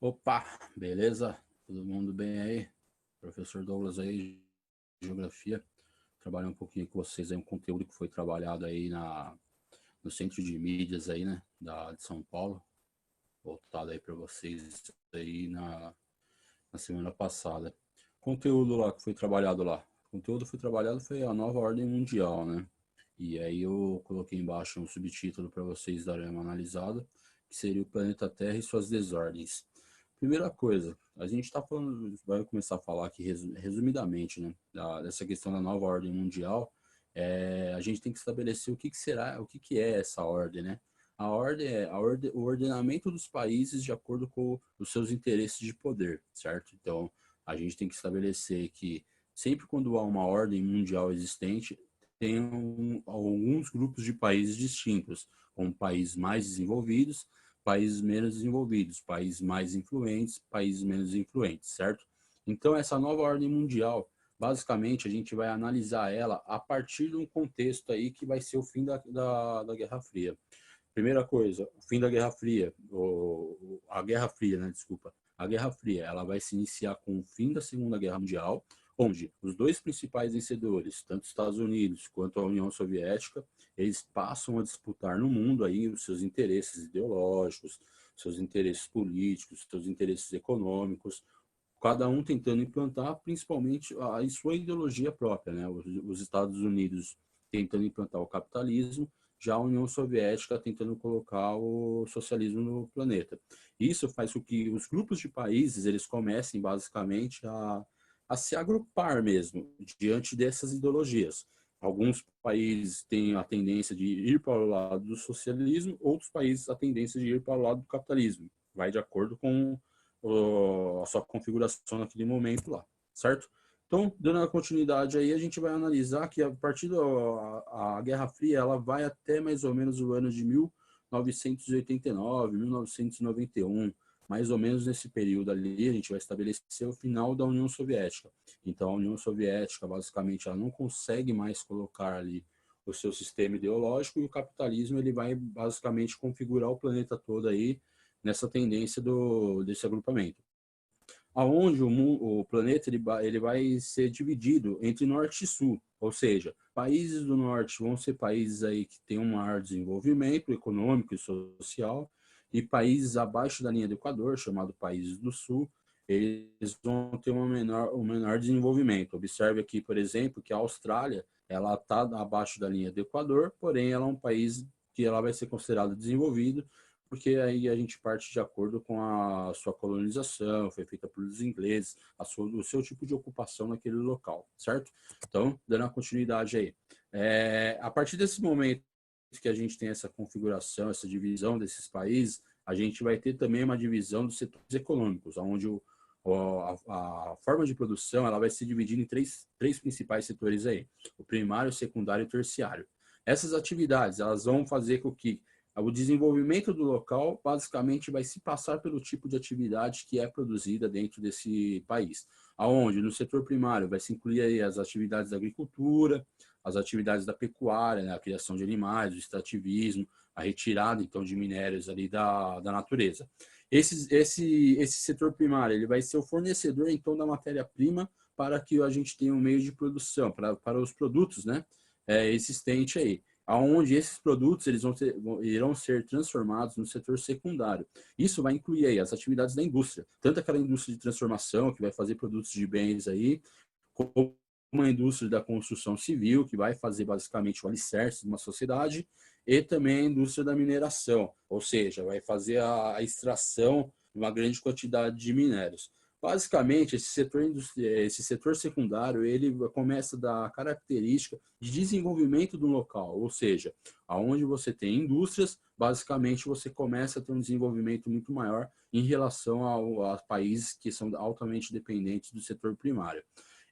Opa, beleza? Todo mundo bem aí? Professor Douglas aí, Geografia. Trabalhar um pouquinho com vocês aí, um conteúdo que foi trabalhado aí no Centro de Mídias aí, né, de São Paulo. Voltado aí para vocês aí na semana passada. Conteúdo lá que foi trabalhado lá. O conteúdo que foi trabalhado foi a nova ordem mundial, né? E aí eu coloquei embaixo um subtítulo para vocês darem uma analisada, que seria o planeta Terra e suas desordens. Primeira coisa, a gente está falando, vai começar a falar aqui resumidamente, né, dessa questão da nova ordem mundial. A gente tem que estabelecer o que será, o que é essa ordem, né? A ordem é o ordenamento dos países de acordo com os seus interesses de poder, certo? Então, a gente tem que estabelecer que sempre quando há uma ordem mundial existente, tem alguns grupos de países distintos, como países mais desenvolvidos, países menos desenvolvidos, países mais influentes, países menos influentes, certo? Então, essa nova ordem mundial, basicamente, a gente vai analisar ela a partir de um contexto aí que vai ser o fim da Guerra Fria. Primeira coisa, o fim da Guerra Fria, a Guerra Fria, né, desculpa. A Guerra Fria, ela vai se iniciar com o fim da Segunda Guerra Mundial, onde os dois principais vencedores, tanto os Estados Unidos quanto a União Soviética, eles passam a disputar no mundo aí os seus interesses ideológicos, seus interesses políticos, seus interesses econômicos, cada um tentando implantar principalmente a sua ideologia própria, né? Os Estados Unidos tentando implantar o capitalismo, já a União Soviética tentando colocar o socialismo no planeta. Isso faz com que os grupos de países eles comecem basicamente a se agrupar mesmo diante dessas ideologias. Alguns países têm a tendência de ir para o lado do socialismo, outros países a tendência de ir para o lado do capitalismo. Vai de acordo com a sua configuração naquele momento lá, certo? Então, dando a continuidade aí, a gente vai analisar que a partir da Guerra Fria, ela vai até mais ou menos o ano de 1989, 1991, mais ou menos nesse período ali, a gente vai estabelecer o final da União Soviética. Então, a União Soviética, basicamente, ela não consegue mais colocar ali o seu sistema ideológico e o capitalismo ele vai basicamente configurar o planeta todo aí nessa tendência desse agrupamento. Aonde o planeta ele vai ser dividido entre norte e sul, ou seja, países do norte vão ser países aí que têm um maior desenvolvimento econômico e social, e países abaixo da linha do Equador, chamado países do sul, eles vão ter um menor desenvolvimento. Observe aqui, por exemplo, que a Austrália ela está abaixo da linha do Equador, porém ela é um país que ela vai ser considerado desenvolvido, porque aí a gente parte de acordo com a sua colonização, foi feita pelos ingleses, o seu tipo de ocupação naquele local, certo? Então, dando a continuidade aí. A partir desse momento que a gente tem essa configuração, essa divisão desses países, a gente vai ter também uma divisão dos setores econômicos, onde a forma de produção ela vai se dividir em três principais setores aí, o primário, secundário e terciário. Essas atividades elas vão fazer com que o desenvolvimento do local basicamente vai se passar pelo tipo de atividade que é produzida dentro desse país. Aonde no setor primário vai se incluir aí as atividades da agricultura, as atividades da pecuária, né, a criação de animais, o extrativismo, a retirada então de minérios ali da natureza. Esse setor primário ele vai ser o fornecedor então da matéria-prima para que a gente tenha um meio de produção para os produtos, né, existente aí, aonde esses produtos irão ser transformados no setor secundário. Isso vai incluir aí as atividades da indústria, tanto aquela indústria de transformação que vai fazer produtos de bens aí, como uma indústria da construção civil que vai fazer basicamente o alicerce de uma sociedade, e também a indústria da mineração, ou seja, vai fazer a extração de uma grande quantidade de minérios. Basicamente, esse setor secundário, ele começa a dar característica de desenvolvimento do local, ou seja, aonde você tem indústrias, basicamente você começa a ter um desenvolvimento muito maior em relação a países que são altamente dependentes do setor primário.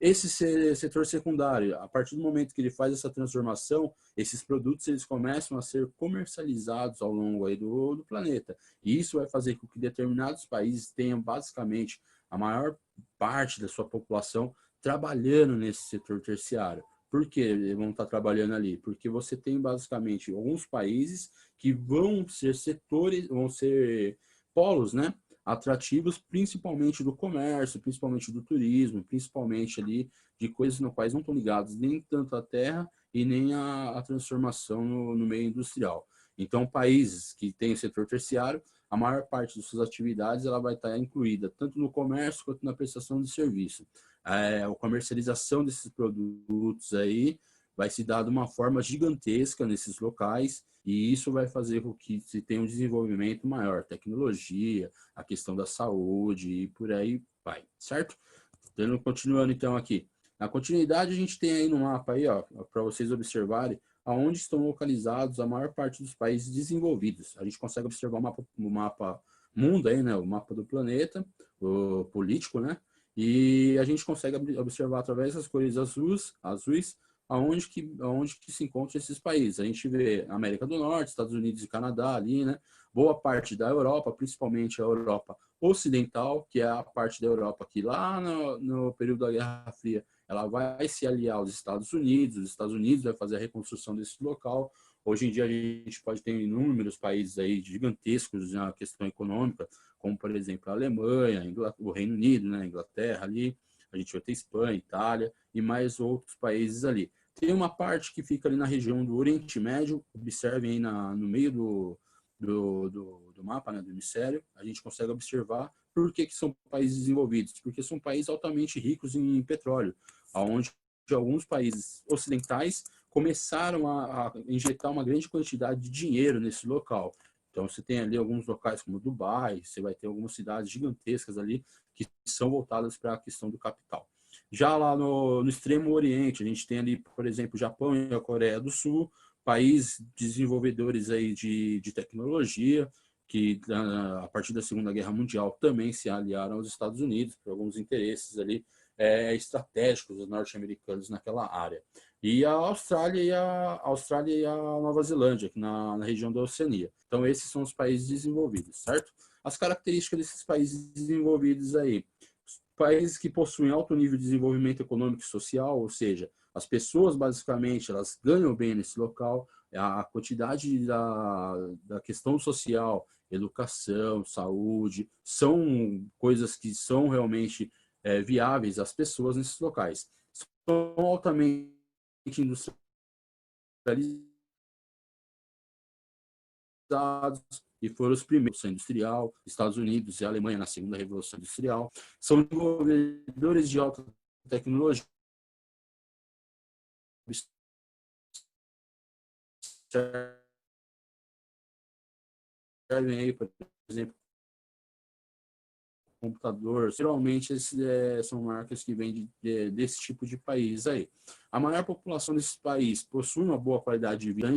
Esse setor secundário, a partir do momento que ele faz essa transformação, esses produtos eles começam a ser comercializados ao longo aí do planeta. E isso vai fazer com que determinados países tenham basicamente a maior parte da sua população trabalhando nesse setor terciário. Por que eles vão estar trabalhando ali? Porque você tem basicamente alguns países que vão ser setores, vão ser polos, né? atrativos, principalmente do comércio, principalmente do turismo, principalmente ali de coisas no quais não estão ligadas nem tanto à terra e nem à transformação no meio industrial. Então, países que têm o setor terciário, a maior parte de suas atividades ela vai estar incluída tanto no comércio quanto na prestação de serviço. A comercialização desses produtos aí vai se dar de uma forma gigantesca nesses locais e isso vai fazer com que se tenha um desenvolvimento maior, tecnologia, a questão da saúde e por aí vai, certo? Continuando então aqui. Na continuidade a gente tem aí no mapa aí, ó, para vocês observarem aonde estão localizados a maior parte dos países desenvolvidos. A gente consegue observar o mapa mundo aí, né, o mapa do planeta, o político, né? E a gente consegue observar através das cores azuis aonde que se encontram esses países. A gente vê América do Norte, Estados Unidos e Canadá ali, né? Boa parte da Europa, principalmente a Europa Ocidental, que é a parte da Europa que lá no período da Guerra Fria ela vai se aliar aos Estados Unidos, os Estados Unidos vai fazer a reconstrução desse local. Hoje em dia a gente pode ter inúmeros países aí gigantescos na questão econômica, como por exemplo a Alemanha, o Reino Unido, né, a Inglaterra ali, a gente vai ter Espanha, Itália e mais outros países ali. Tem uma parte que fica ali na região do Oriente Médio, observem aí no meio do mapa, né, do hemisfério, a gente consegue observar por que são países desenvolvidos, porque são países altamente ricos em petróleo, onde alguns países ocidentais começaram a injetar uma grande quantidade de dinheiro nesse local. Então, você tem ali alguns locais como Dubai, você vai ter algumas cidades gigantescas ali que são voltadas para a questão do capital. Já lá no extremo oriente, a gente tem ali, por exemplo, o Japão e a Coreia do Sul, países desenvolvedores aí de tecnologia, que a partir da Segunda Guerra Mundial também se aliaram aos Estados Unidos por alguns interesses ali estratégicos dos norte-americanos naquela área. E a Austrália e a Nova Zelândia, aqui na região da Oceania. Então, esses são os países desenvolvidos, certo? As características desses países desenvolvidos aí. Países que possuem alto nível de desenvolvimento econômico e social, ou seja, as pessoas basicamente elas ganham bem nesse local, a quantidade da questão social, educação, saúde, são coisas que são realmente viáveis às pessoas nesses locais. São altamente industrializados e foram os primeiros na industrial, Estados Unidos e Alemanha na segunda revolução industrial, são desenvolvedores de alta tecnologia, servem aí, por exemplo, computador. Geralmente são marcas que vêm desse tipo de país aí. A maior população desses países possui uma boa qualidade de vida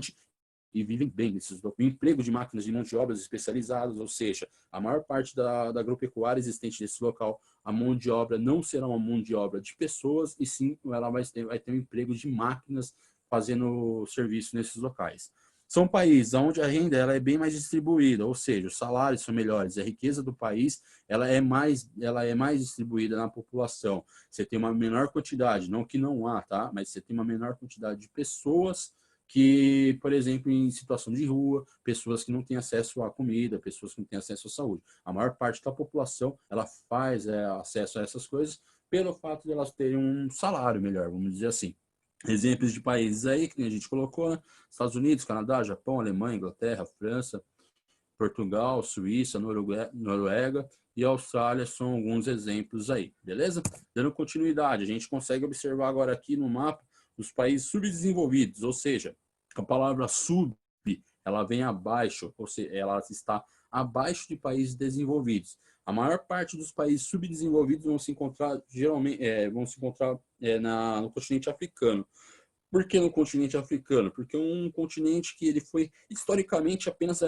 e vivem bem nesses locais. O emprego de máquinas de mão de obra especializadas, ou seja, a maior parte da agropecuária existente nesse local, a mão de obra não será uma mão de obra de pessoas, e sim ela vai ter um emprego de máquinas fazendo serviço nesses locais. São países onde a renda ela é bem mais distribuída, ou seja, os salários são melhores, a riqueza do país ela é mais distribuída na população. Você tem uma menor quantidade, não que não há, tá? Mas você tem uma menor quantidade de pessoas que, por exemplo, em situação de rua, pessoas que não têm acesso à comida, pessoas que não têm acesso à saúde. A maior parte da população ela faz acesso a essas coisas pelo fato de elas terem um salário melhor, vamos dizer assim. Exemplos de países aí que a gente colocou, né? Estados Unidos, Canadá, Japão, Alemanha, Inglaterra, França, Portugal, Suíça, Noruega e Austrália são alguns exemplos aí, beleza? Dando continuidade, a gente consegue observar agora aqui no mapa os países subdesenvolvidos, ou seja, a palavra sub, ela vem abaixo, ou seja, ela está abaixo de países desenvolvidos. A maior parte dos países subdesenvolvidos vão se encontrar geralmente no continente africano. Por que no continente africano? Porque é um continente que ele foi historicamente apenas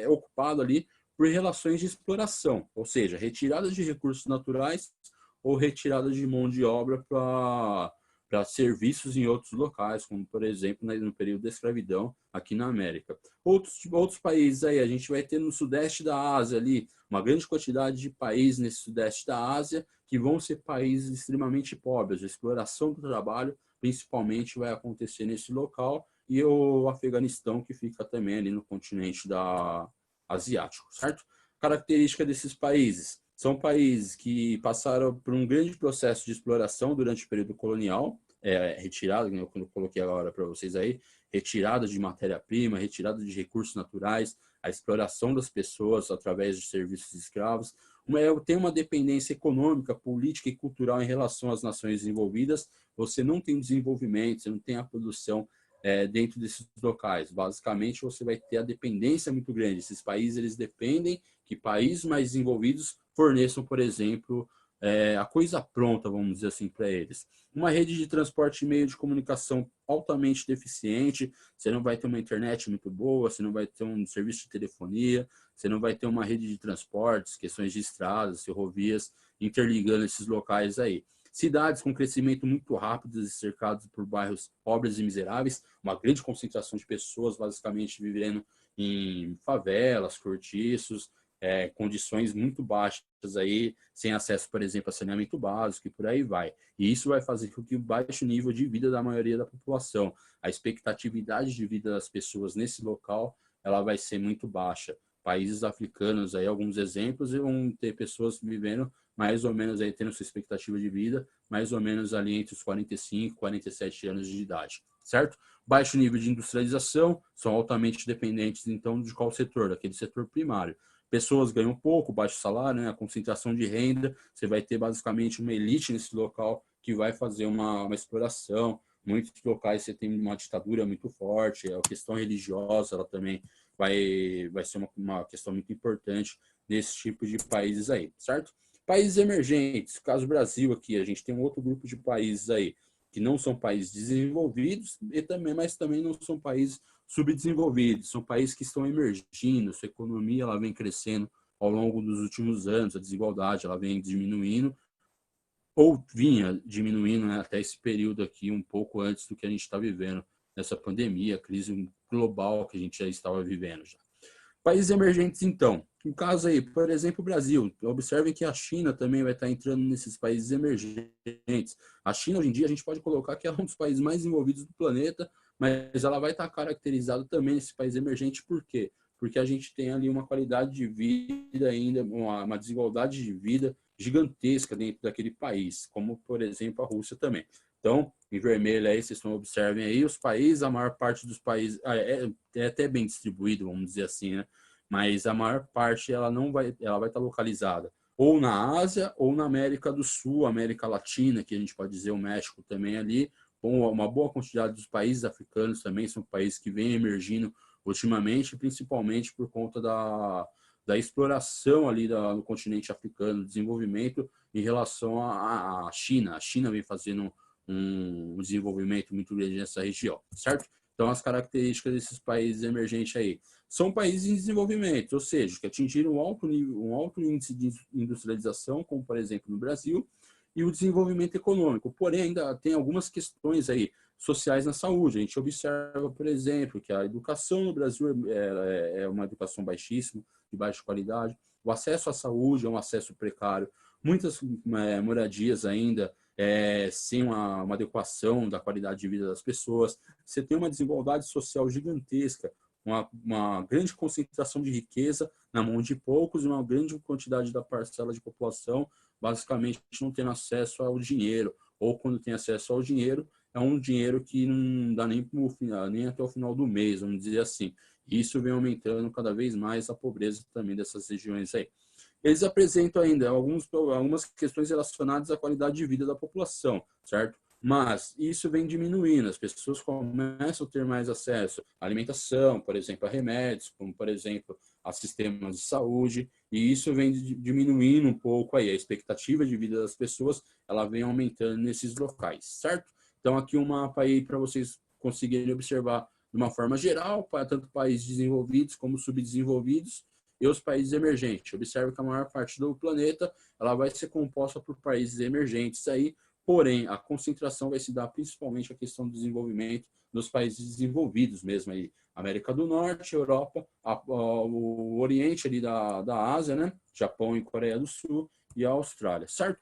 ocupado ali por relações de exploração, ou seja, retirada de recursos naturais ou retirada de mão de obra para serviços em outros locais, como por exemplo no período da escravidão aqui na América. Outros países aí, a gente vai ter no sudeste da Ásia ali, uma grande quantidade de países nesse sudeste da Ásia que vão ser países extremamente pobres, a exploração do trabalho principalmente vai acontecer nesse local, e o Afeganistão, que fica também ali no continente asiático, certo? Característica desses países. São países que passaram por um grande processo de exploração durante o período colonial, retirada, como eu coloquei agora para vocês aí, retirada de matéria-prima, retirada de recursos naturais, a exploração das pessoas através de serviços escravos. Tem uma dependência econômica, política e cultural em relação às nações desenvolvidas. Você não tem desenvolvimento, você não tem a produção dentro desses locais. Basicamente, você vai ter a dependência muito grande. Esses países, eles dependem que países mais desenvolvidos forneçam, por exemplo, a coisa pronta, vamos dizer assim, para eles. Uma rede de transporte e meio de comunicação altamente deficiente, você não vai ter uma internet muito boa, você não vai ter um serviço de telefonia, você não vai ter uma rede de transportes, questões de estradas, ferrovias, interligando esses locais aí. Cidades com crescimento muito rápido e cercadas por bairros pobres e miseráveis, uma grande concentração de pessoas basicamente vivendo em favelas, cortiços, condições muito baixas aí, sem acesso, por exemplo, a saneamento básico e por aí vai. E isso vai fazer com que o baixo nível de vida da maioria da população, a expectatividade de vida das pessoas nesse local, ela vai ser muito baixa. Países africanos, aí alguns exemplos, vão ter pessoas vivendo mais ou menos aí tendo sua expectativa de vida, mais ou menos ali entre os 45 e 47 anos de idade, certo? Baixo nível de industrialização, são altamente dependentes, então, de qual setor? Daquele setor primário. Pessoas ganham pouco, baixo salário, né? A concentração de renda, você vai ter basicamente uma elite nesse local que vai fazer uma exploração. Muitos locais você tem uma ditadura muito forte, a questão religiosa, ela também vai ser uma questão muito importante nesse tipo de países aí, certo? Países emergentes, caso Brasil aqui, a gente tem um outro grupo de países aí, que não são países desenvolvidos, mas também não são países subdesenvolvidos, são países que estão emergindo, sua economia ela vem crescendo ao longo dos últimos anos, a desigualdade ela vem diminuindo, ou vinha diminuindo, né, até esse período aqui, um pouco antes do que a gente está vivendo, nessa pandemia, crise global que a gente já estava vivendo já. Países emergentes, então. No caso aí, por exemplo, o Brasil. Observem que a China também vai estar entrando nesses países emergentes. A China, hoje em dia, a gente pode colocar que é um dos países mais desenvolvidos do planeta, mas ela vai estar caracterizada também nesse país emergente. Por quê? Porque a gente tem ali uma qualidade de vida ainda, uma desigualdade de vida gigantesca dentro daquele país, como, por exemplo, a Rússia também. Então, em vermelho aí, vocês observem aí, os países, a maior parte dos países, é até bem distribuído, vamos dizer assim, né? Mas a maior parte, ela vai estar localizada ou na Ásia ou na América do Sul, América Latina, que a gente pode dizer o México também ali, com uma boa quantidade dos países africanos também, são países que vêm emergindo ultimamente, principalmente por conta da exploração ali no continente africano, desenvolvimento em relação à China. A China vem fazendo um desenvolvimento muito grande nessa região, certo? Então, as características desses países emergentes aí são países em desenvolvimento, ou seja, que atingiram um alto índice de industrialização, como, por exemplo, no Brasil, e o desenvolvimento econômico. Porém, ainda tem algumas questões aí sociais na saúde. A gente observa, por exemplo, que a educação no Brasil é uma educação baixíssima, de baixa qualidade. O acesso à saúde é um acesso precário. Muitas moradias ainda sem uma adequação da qualidade de vida das pessoas. Você tem uma desigualdade social gigantesca, uma grande concentração de riqueza na mão de poucos e uma grande quantidade da parcela de população basicamente não tendo acesso ao dinheiro, ou quando tem acesso ao dinheiro, é um dinheiro que não dá nem até o final do mês, vamos dizer assim. E isso vem aumentando cada vez mais a pobreza também dessas regiões aí. Eles apresentam ainda algumas questões relacionadas à qualidade de vida da população, certo? Mas isso vem diminuindo, as pessoas começam a ter mais acesso à alimentação, por exemplo, a remédios, como, por exemplo, a sistemas de saúde, e isso vem diminuindo um pouco aí, a expectativa de vida das pessoas, ela vem aumentando nesses locais, certo? Então, aqui um mapa aí para vocês conseguirem observar de uma forma geral, para tanto países desenvolvidos como subdesenvolvidos, e os países emergentes. Observe que a maior parte do planeta ela vai ser composta por países emergentes aí, porém a concentração vai se dar principalmente a questão do desenvolvimento dos países desenvolvidos mesmo aí, América do Norte, Europa, o Oriente ali da Ásia, né? Japão e Coreia do Sul e a Austrália, certo?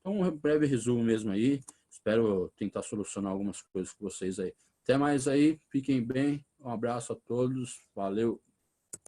Então um breve resumo mesmo aí, espero tentar solucionar algumas coisas com vocês aí. Até mais aí, fiquem bem, um abraço a todos, valeu!